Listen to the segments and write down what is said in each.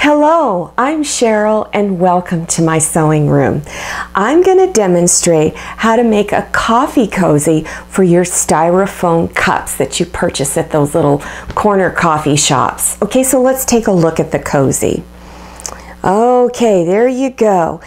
Hello, I'm Cheryl and welcome to my sewing room. I'm going to demonstrate how to make a coffee cozy for your styrofoam cups that you purchase at those little corner coffee shops. Okay, so let's take a look at the cozy. Okay, there you go.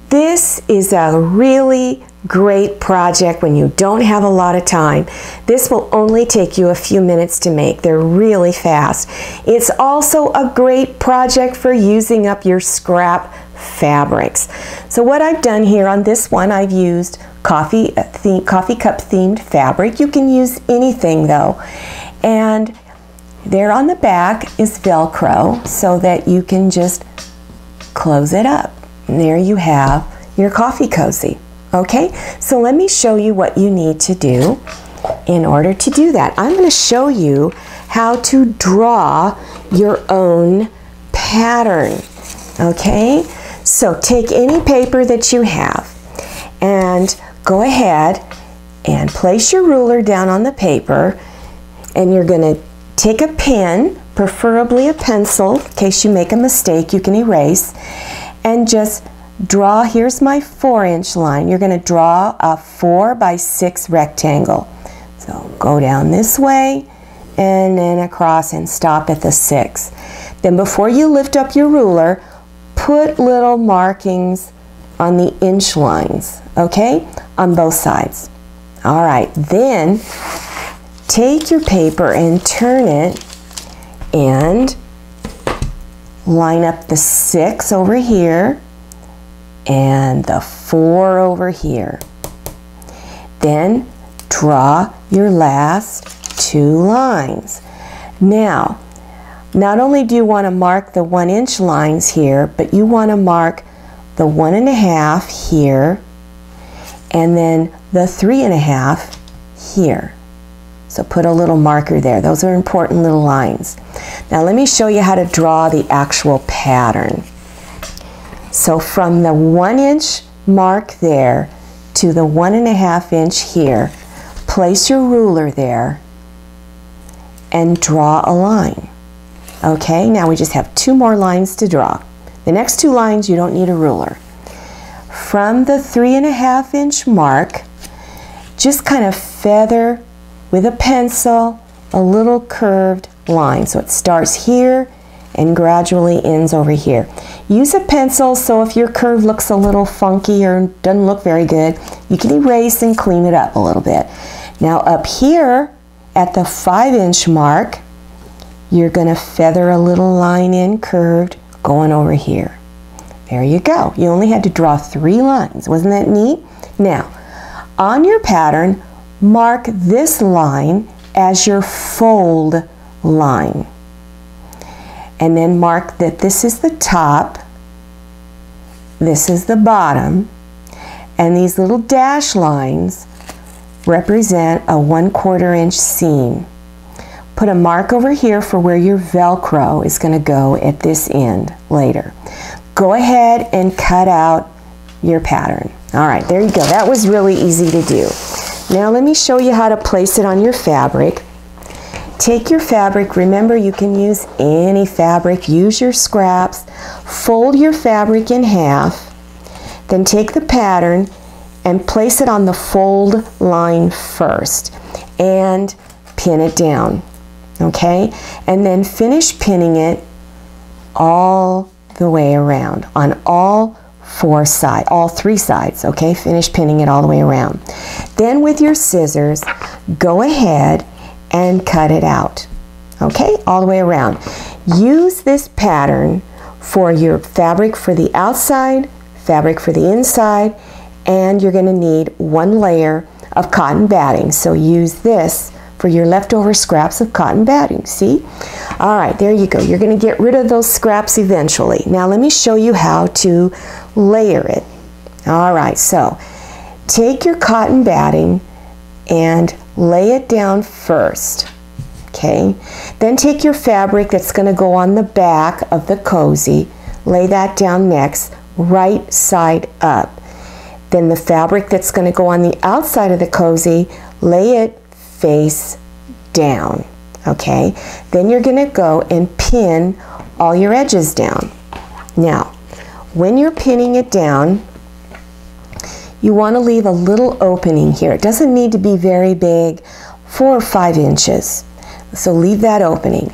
This is a really great project when you don't have a lot of time. This will only take you a few minutes to make. They're really fast. It's also a great project for using up your scrap fabrics. So what I've done here on this one, I've used coffee cup themed fabric. You can use anything though. And there on the back is Velcro so that you can just close it up. And there you have your coffee cozy. Okay, so let me show you what you need to do in order to do that. I'm going to show you how to draw your own pattern. Okay, so take any paper that you have and go ahead and place your ruler down on the paper, and you're going to take a pen, preferably a pencil, in case you make a mistake you can erase, and just draw. Here's my 4-inch line. You're going to draw a 4 by 6 rectangle. So go down this way and then across and stop at the 6. Then before you lift up your ruler, put little markings on the inch lines, okay, on both sides. All right, then take your paper and turn it and line up the 6 over here and the 4 over here. Then draw your last 2 lines. Now, not only do you want to mark the 1-inch lines here, but you want to mark the 1.5 here and then the 3.5 here. So put a little marker there. Those are important little lines. Now let me show you how to draw the actual pattern. So from the 1-inch mark there to the 1.5 inch here, place your ruler there and draw a line. Okay, now we just have 2 more lines to draw. The next 2 lines you don't need a ruler. From the 3.5 inch mark, just kind of feather with a pencil a little curved line. So it starts here and gradually ends over here. Use a pencil so if your curve looks a little funky or doesn't look very good, you can erase and clean it up a little bit. Now up here at the 5-inch mark, you're going to feather a little line in curved going over here. There you go. You only had to draw 3 lines. Wasn't that neat? Now, on your pattern, mark this line as your fold line. And then mark that this is the top, this is the bottom, and these little dash lines represent a 1/4 inch seam. Put a mark over here for where your Velcro is going to go at this end later. Go ahead and cut out your pattern. All right, there you go. That was really easy to do. Now let me show you how to place it on your fabric. Take your fabric, remember you can use any fabric, use your scraps, fold your fabric in half, then take the pattern and place it on the fold line first and pin it down, okay? And then finish pinning it all the way around on all 3 sides, okay? Finish pinning it all the way around. Then with your scissors, go ahead and cut it out, okay, all the way around. Use this pattern for your fabric for the outside, fabric for the inside, and you're going to need 1 layer of cotton batting. So use this for your leftover scraps of cotton batting, see? All right, there you go. You're going to get rid of those scraps eventually. Now let me show you how to layer it. All right, so take your cotton batting and lay it down first, okay? Then take your fabric that's going to go on the back of the cozy, lay that down next, right side up. Then the fabric that's going to go on the outside of the cozy, lay it face down, okay? Then you're going to go and pin all your edges down. Now, when you're pinning it down, you want to leave a little opening here. It doesn't need to be very big, 4 or 5 inches. So leave that opening.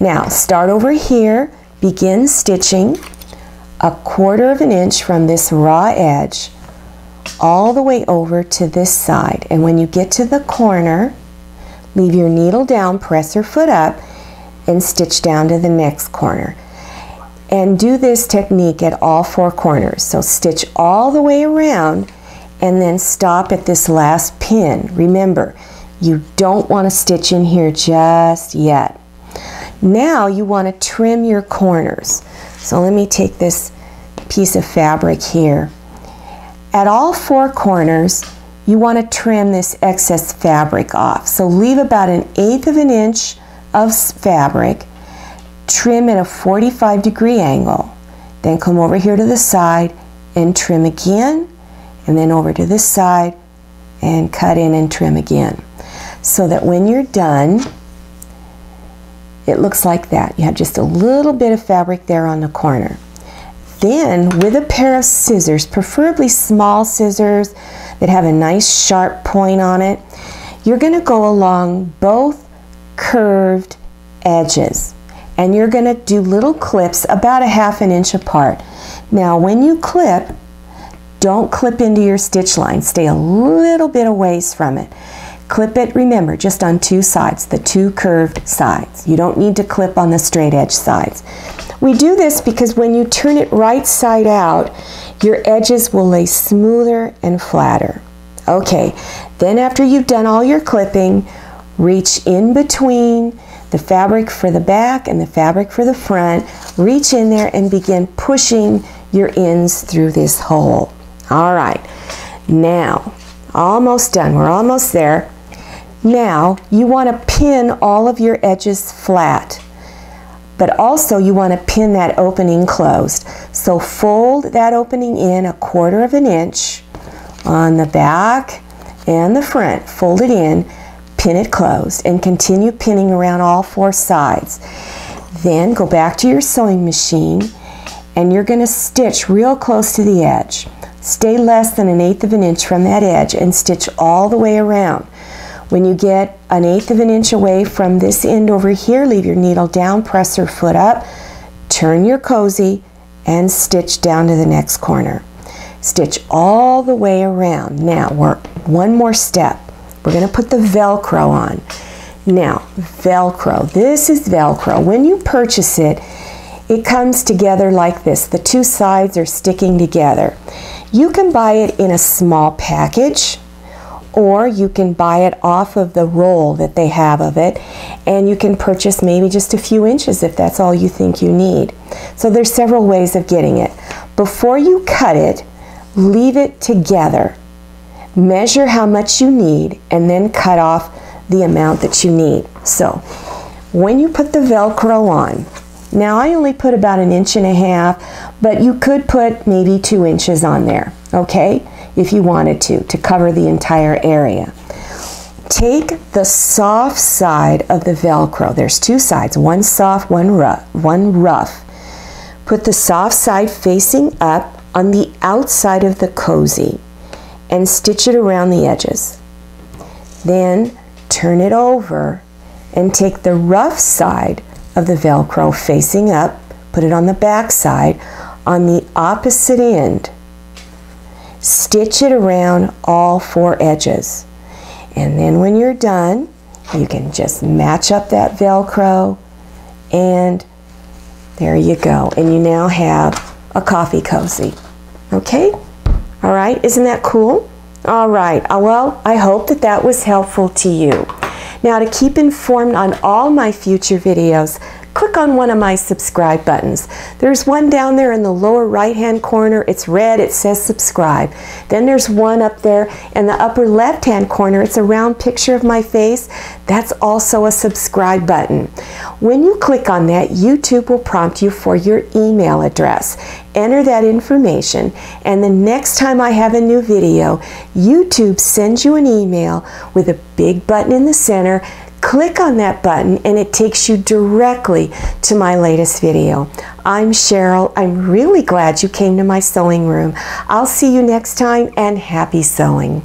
Now, start over here, begin stitching 1/4 of an inch from this raw edge all the way over to this side. And when you get to the corner, leave your needle down, press your foot up, and stitch down to the next corner. And do this technique at all 4 corners. So stitch all the way around and then stop at this last pin. Remember, you don't want to stitch in here just yet. Now you want to trim your corners. So let me take this piece of fabric here. At all 4 corners, you want to trim this excess fabric off. So leave about 1/8 of an inch of fabric, trim at a 45-degree angle, then come over here to the side and trim again, and then over to this side and cut in and trim again. So that when you're done, it looks like that. You have just a little bit of fabric there on the corner. Then, with a pair of scissors, preferably small scissors that have a nice sharp point on it, you're going to go along both curved edges. And you're going to do little clips about 1/2 an inch apart. Now, when you clip, don't clip into your stitch line. Stay a little bit away from it. Clip it, remember, just on 2 sides, the 2 curved sides. You don't need to clip on the straight edge sides. We do this because when you turn it right side out, your edges will lay smoother and flatter. Okay, then after you've done all your clipping, reach in between the fabric for the back and the fabric for the front. Reach in there and begin pushing your ends through this hole. All right, now, almost done. We're almost there. Now, you want to pin all of your edges flat, but also you want to pin that opening closed. So fold that opening in 1/4 of an inch on the back and the front. Fold it in, pin it closed, and continue pinning around all 4 sides. Then go back to your sewing machine and you're going to stitch real close to the edge. Stay less than 1/8 of an inch from that edge and stitch all the way around. When you get 1/8 of an inch away from this end over here, leave your needle down, press your foot up, turn your cozy, and stitch down to the next corner. Stitch all the way around. Now, one more step. We're going to put the velcro on. Now, velcro. This is velcro. When you purchase it, it comes together like this. The 2 sides are sticking together. You can buy it in a small package, or you can buy it off of the roll that they have of it, and you can purchase maybe just a few inches if that's all you think you need. So there's several ways of getting it. Before you cut it, leave it together. Measure how much you need and then cut off the amount that you need. So when you put the velcro on, now I only put about 1.5 inches, but you could put maybe 2 inches on there, okay, if you wanted to cover the entire area. Take the soft side of the velcro. There's 2 sides, one soft, one rough. Put the soft side facing up on the outside of the cozy and stitch it around the edges. Then turn it over and take the rough side of the velcro facing up, put it on the back side on the opposite end. Stitch it around all 4 edges. And then when you're done, you can just match up that velcro, and there you go. And you now have a coffee cozy. Okay? All right, isn't that cool? All right, well, I hope that that was helpful to you. Now, to keep informed on all my future videos, click on one of my subscribe buttons. There's one down there in the lower right-hand corner. It's red, it says subscribe. Then there's one up there in the upper left-hand corner. It's a round picture of my face. That's also a subscribe button. When you click on that, YouTube will prompt you for your email address. Enter that information, and the next time I have a new video, YouTube sends you an email with a big button in the center. Click on that button and it takes you directly to my latest video. I'm Cheryl. I'm really glad you came to my sewing room. I'll see you next time, and happy sewing.